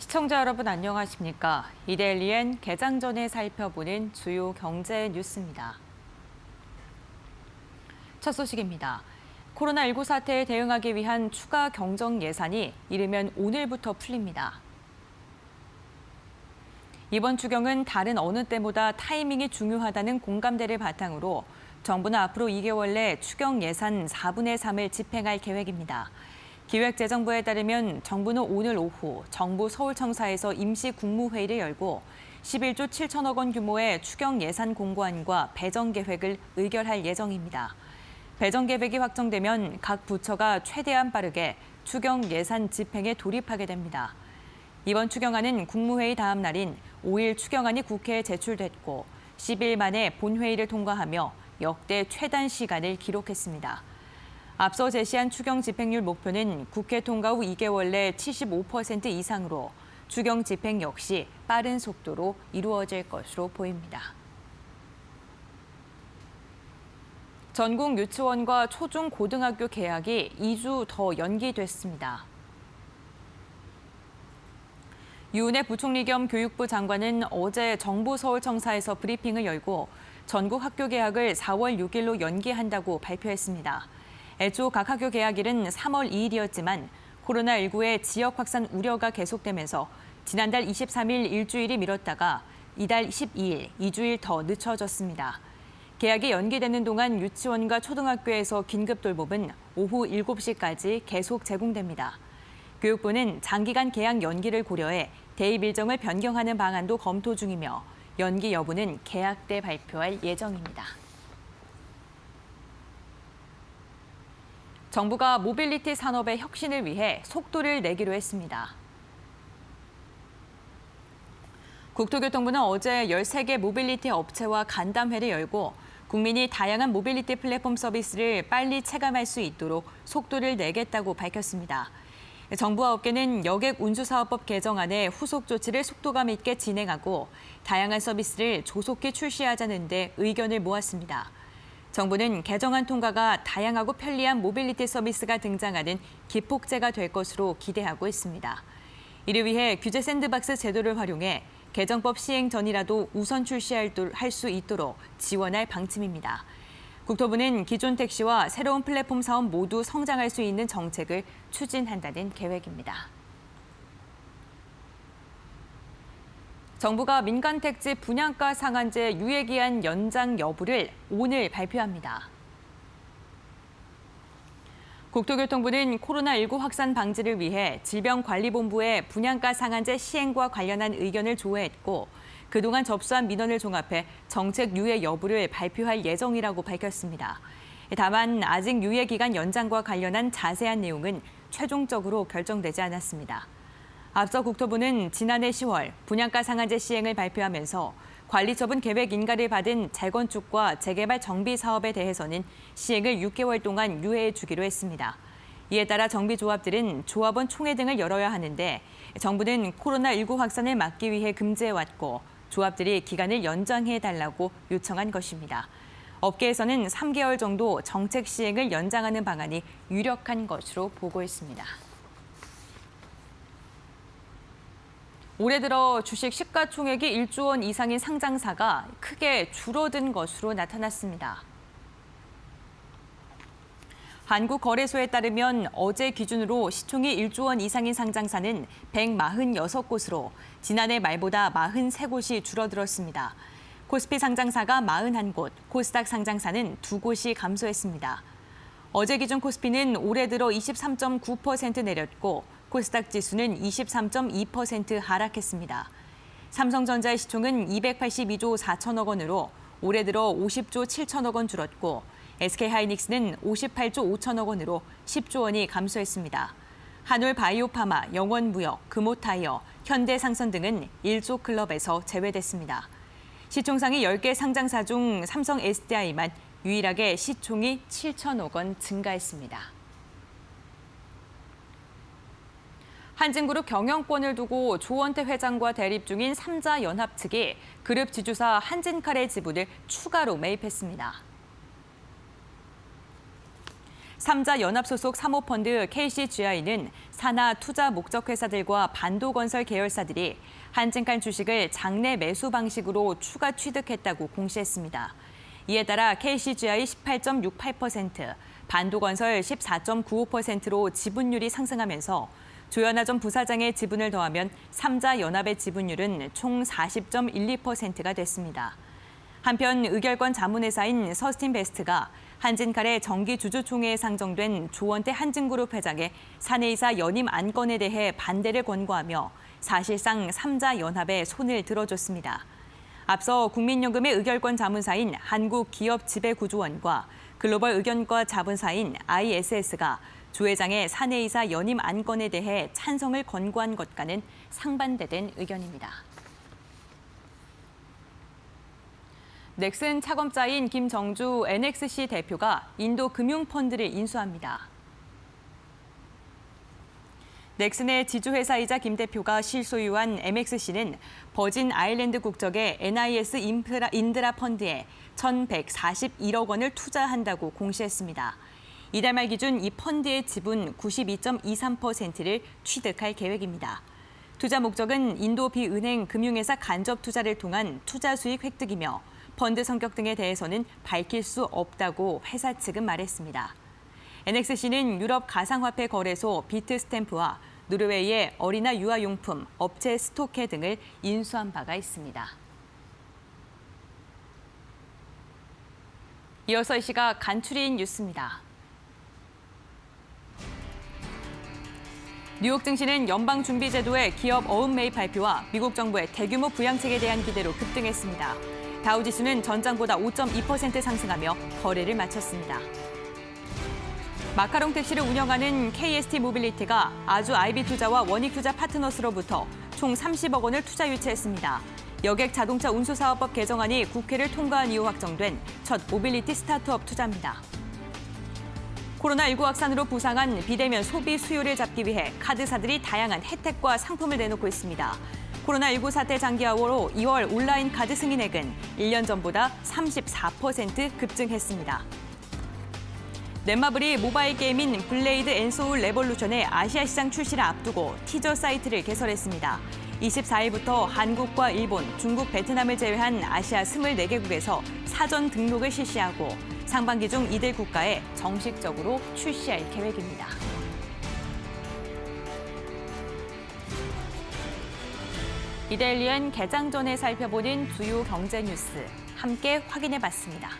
시청자 여러분 안녕하십니까? 이데일리엔 개장 전에 살펴보는 주요 경제 뉴스입니다. 첫 소식입니다. 코로나19 사태에 대응하기 위한 추가 경정 예산이 이르면 오늘부터 풀립니다. 이번 추경은 다른 어느 때보다 타이밍이 중요하다는 공감대를 바탕으로 정부는 앞으로 2개월 내 추경 예산 4분의 3을 집행할 계획입니다. 기획재정부에 따르면 정부는 오늘 오후 정부 서울청사에서 임시 국무회의를 열고 11조 7천억 원 규모의 추경 예산 공고안과 배정 계획을 의결할 예정입니다. 배정 계획이 확정되면 각 부처가 최대한 빠르게 추경 예산 집행에 돌입하게 됩니다. 이번 추경안은 국무회의 다음 날인 5일 추경안이 국회에 제출됐고 10일 만에 본회의를 통과하며 역대 최단 시간을 기록했습니다. 앞서 제시한 추경 집행률 목표는 국회 통과 후 2개월 내 75% 이상으로 추경 집행 역시 빠른 속도로 이루어질 것으로 보입니다. 전국 유치원과 초중 고등학교 개학이 2주 더 연기됐습니다. 유은혜 부총리 겸 교육부 장관은 어제 정부 서울청사에서 브리핑을 열고 전국 학교 개학을 4월 6일로 연기한다고 발표했습니다. 애초 각 학교 개학일은 3월 2일이었지만 코로나19의 지역 확산 우려가 계속되면서 지난달 23일 일주일이 미뤘다가 이달 12일, 2주일 더 늦춰졌습니다. 개학이 연기되는 동안 유치원과 초등학교에서 긴급 돌봄은 오후 7시까지 계속 제공됩니다. 교육부는 장기간 개학 연기를 고려해 대입 일정을 변경하는 방안도 검토 중이며 연기 여부는 개학 때 발표할 예정입니다. 정부가 모빌리티 산업의 혁신을 위해 속도를 내기로 했습니다. 국토교통부는 어제 13개 모빌리티 업체와 간담회를 열고 국민이 다양한 모빌리티 플랫폼 서비스를 빨리 체감할 수 있도록 속도를 내겠다고 밝혔습니다. 정부와 업계는 여객 운수사업법 개정안의 후속 조치를 속도감 있게 진행하고 다양한 서비스를 조속히 출시하자는 데 의견을 모았습니다. 정부는 개정안 통과가 다양하고 편리한 모빌리티 서비스가 등장하는 기폭제가 될 것으로 기대하고 있습니다. 이를 위해 규제 샌드박스 제도를 활용해 개정법 시행 전이라도 우선 출시할 수 있도록 지원할 방침입니다. 국토부는 기존 택시와 새로운 플랫폼 사업 모두 성장할 수 있는 정책을 추진한다는 계획입니다. 정부가 민간 택지 분양가 상한제 유예기한 연장 여부를 오늘 발표합니다. 국토교통부는 코로나19 확산 방지를 위해 질병관리본부에 분양가 상한제 시행과 관련한 의견을 조회했고 그동안 접수한 민원을 종합해 정책 유예 여부를 발표할 예정이라고 밝혔습니다. 다만 아직 유예기간 연장과 관련한 자세한 내용은 최종적으로 결정되지 않았습니다. 앞서 국토부는 지난해 10월 분양가 상한제 시행을 발표하면서 관리처분 계획 인가를 받은 재건축과 재개발 정비 사업에 대해서는 시행을 6개월 동안 유예해 주기로 했습니다. 이에 따라 정비조합들은 조합원 총회 등을 열어야 하는데 정부는 코로나19 확산을 막기 위해 금지해왔고 조합들이 기간을 연장해달라고 요청한 것입니다. 업계에서는 3개월 정도 정책 시행을 연장하는 방안이 유력한 것으로 보고 있습니다. 올해 들어 주식 시가총액이 1조 원 이상인 상장사가 크게 줄어든 것으로 나타났습니다. 한국거래소에 따르면 어제 기준으로 시총이 1조 원 이상인 상장사는 146곳으로 지난해 말보다 43곳이 줄어들었습니다. 코스피 상장사가 41곳, 코스닥 상장사는 2곳이 감소했습니다. 어제 기준 코스피는 올해 들어 23.9% 내렸고 코스닥 지수는 23.2% 하락했습니다. 삼성전자의 시총은 282조 4천억 원으로 올해 들어 50조 7천억 원 줄었고 SK하이닉스는 58조 5천억 원으로 10조 원이 감소했습니다. 한올바이오파마, 영원무역, 금호타이어, 현대상선 등은 1조 클럽에서 제외됐습니다. 시총상위 10개 상장사 중 삼성 SDI만 유일하게 시총이 7천억 원 증가했습니다. 한진그룹 경영권을 두고 조원태 회장과 대립 중인 3자 연합 측이 그룹 지주사 한진칼의 지분을 추가로 매입했습니다. 삼자 연합 소속 사모펀드 KCGI는 산하 투자 목적 회사들과 반도건설 계열사들이 한증칸 주식을 장내 매수 방식으로 추가 취득했다고 공시했습니다. 이에 따라 KCGI 18.68%, 반도건설 14.95%로 지분율이 상승하면서 조현아 전 부사장의 지분을 더하면 삼자 연합의 지분율은 총 40.12%가 됐습니다. 한편 의결권 자문회사인 서스틴베스트가 한진칼의 정기주주총회에 상정된 조원태 한진그룹 회장의 사내이사 연임 안건에 대해 반대를 권고하며 사실상 삼자 연합에 손을 들어줬습니다. 앞서 국민연금의 의결권 자문사인 한국기업지배구조원과 글로벌 의견과 자문사인 ISS가 조 회장의 사내이사 연임 안건에 대해 찬성을 권고한 것과는 상반되는 의견입니다. 넥슨 차검자인 김정주 NXC 대표가 인도 금융펀드를 인수합니다. 넥슨의 지주회사이자 김 대표가 실소유한 MXC는 버진 아일랜드 국적의 NIS 인드라 펀드에 1,141억 원을 투자한다고 공시했습니다. 이달 말 기준 이 펀드의 지분 92.23%를 취득할 계획입니다. 투자 목적은 인도 비은행 금융회사 간접 투자를 통한 투자 수익 획득이며 펀드 성격 등에 대해서는 밝힐 수 없다고 회사 측은 말했습니다. NXC는 유럽 가상화폐 거래소 비트스탬프와 노르웨이의 어린아 유아용품 업체 스토케 등을 인수한 바가 있습니다. 이어서 이 시각 간추린 뉴스입니다. 뉴욕 증시는 연방준비제도의 기업 어음 매입 발표와 미국 정부의 대규모 부양책에 대한 기대로 급등했습니다. 다우지수는 전장보다 5.2% 상승하며 거래를 마쳤습니다. 마카롱 택시를 운영하는 KST 모빌리티가 아주 아이비 투자와 원익 투자 파트너스로부터 총 30억 원을 투자 유치했습니다. 여객 자동차 운수사업법 개정안이 국회를 통과한 이후 확정된 첫 모빌리티 스타트업 투자입니다. 코로나19 확산으로 부상한 비대면 소비 수요를 잡기 위해 카드사들이 다양한 혜택과 상품을 내놓고 있습니다. 코로나19 사태 장기화로 2월 온라인 카드 승인액은 1년 전보다 34% 급증했습니다. 넷마블이 모바일 게임인 블레이드 앤 소울 레볼루션의 아시아 시장 출시를 앞두고 티저 사이트를 개설했습니다. 24일부터 한국과 일본, 중국, 베트남을 제외한 아시아 24개국에서 사전 등록을 실시하고 상반기 중 이들 국가에 정식적으로 출시할 계획입니다. 이데일리엔 개장 전에 살펴보는 주요 경제 뉴스 함께 확인해봤습니다.